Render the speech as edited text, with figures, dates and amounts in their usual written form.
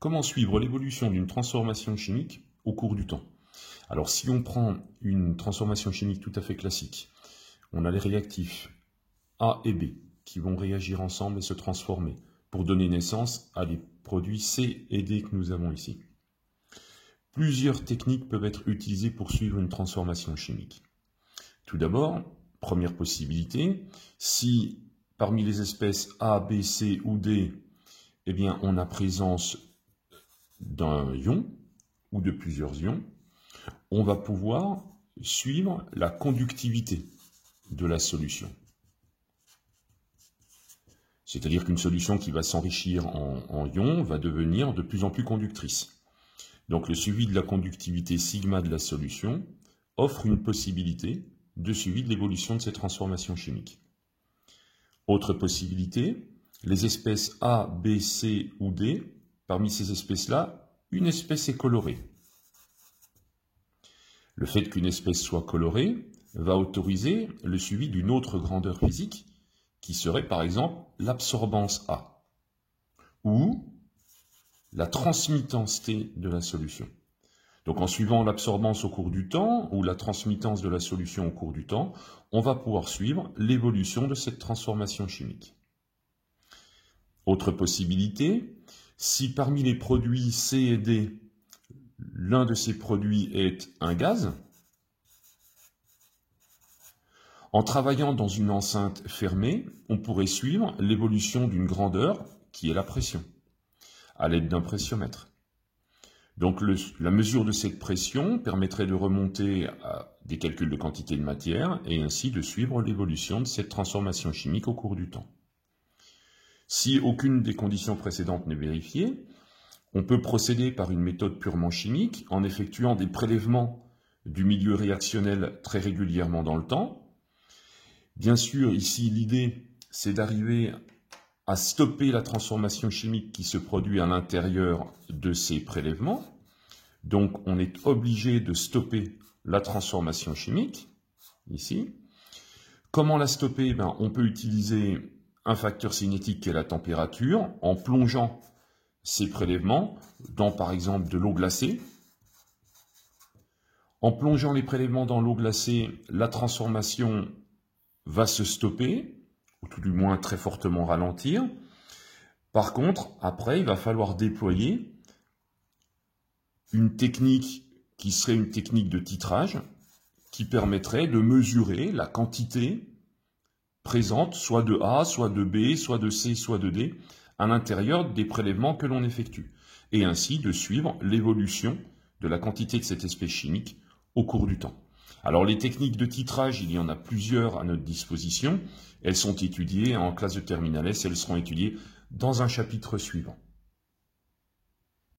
comment suivre l'évolution d'une transformation chimique au cours du temps? Alors si on prend une transformation chimique tout à fait classique, on a les réactifs A et B qui vont réagir ensemble et se transformer pour donner naissance à les produits C et D que nous avons ici. Plusieurs techniques peuvent être utilisées pour suivre une transformation chimique. Tout d'abord, première possibilité, si parmi les espèces A, B, C ou D, eh bien, on a présence d'un ion ou de plusieurs ions, on va pouvoir suivre la conductivité de la solution. C'est-à-dire qu'une solution qui va s'enrichir en ions va devenir de plus en plus conductrice. Donc le suivi de la conductivité sigma de la solution offre une possibilité de suivi de l'évolution de ces transformations chimiques. Autre possibilité, les espèces A, B, C ou D, parmi ces espèces-là, une espèce est colorée. Le fait qu'une espèce soit colorée va autoriser le suivi d'une autre grandeur physique qui serait par exemple l'absorbance A ou la transmittance T de la solution. Donc en suivant l'absorbance au cours du temps ou la transmittance de la solution au cours du temps, on va pouvoir suivre l'évolution de cette transformation chimique. Autre possibilité, si parmi les produits C et D, l'un de ces produits est un gaz, en travaillant dans une enceinte fermée, on pourrait suivre l'évolution d'une grandeur qui est la pression, à l'aide d'un pressiomètre. Donc la mesure de cette pression permettrait de remonter à des calculs de quantité de matière et ainsi de suivre l'évolution de cette transformation chimique au cours du temps. Si aucune des conditions précédentes n'est vérifiée, on peut procéder par une méthode purement chimique en effectuant des prélèvements du milieu réactionnel très régulièrement dans le temps. Bien sûr, ici, l'idée, c'est d'arriver à stopper la transformation chimique qui se produit à l'intérieur de ces prélèvements. Donc, on est obligé de stopper la transformation chimique, ici. Comment la stopper? On peut utiliser un facteur cinétique qui est la température, en plongeant ces prélèvements dans, par exemple, de l'eau glacée. En plongeant les prélèvements dans l'eau glacée, la transformation va se stopper, ou tout du moins très fortement ralentir. Par contre, après, il va falloir déployer une technique qui serait une technique de titrage, qui permettrait de mesurer la quantité présente, soit de A, soit de B, soit de C, soit de D, à l'intérieur des prélèvements que l'on effectue, et ainsi de suivre l'évolution de la quantité de cette espèce chimique au cours du temps. Alors les techniques de titrage, il y en a plusieurs à notre disposition. Elles sont étudiées en classe de terminale S, elles seront étudiées dans un chapitre suivant.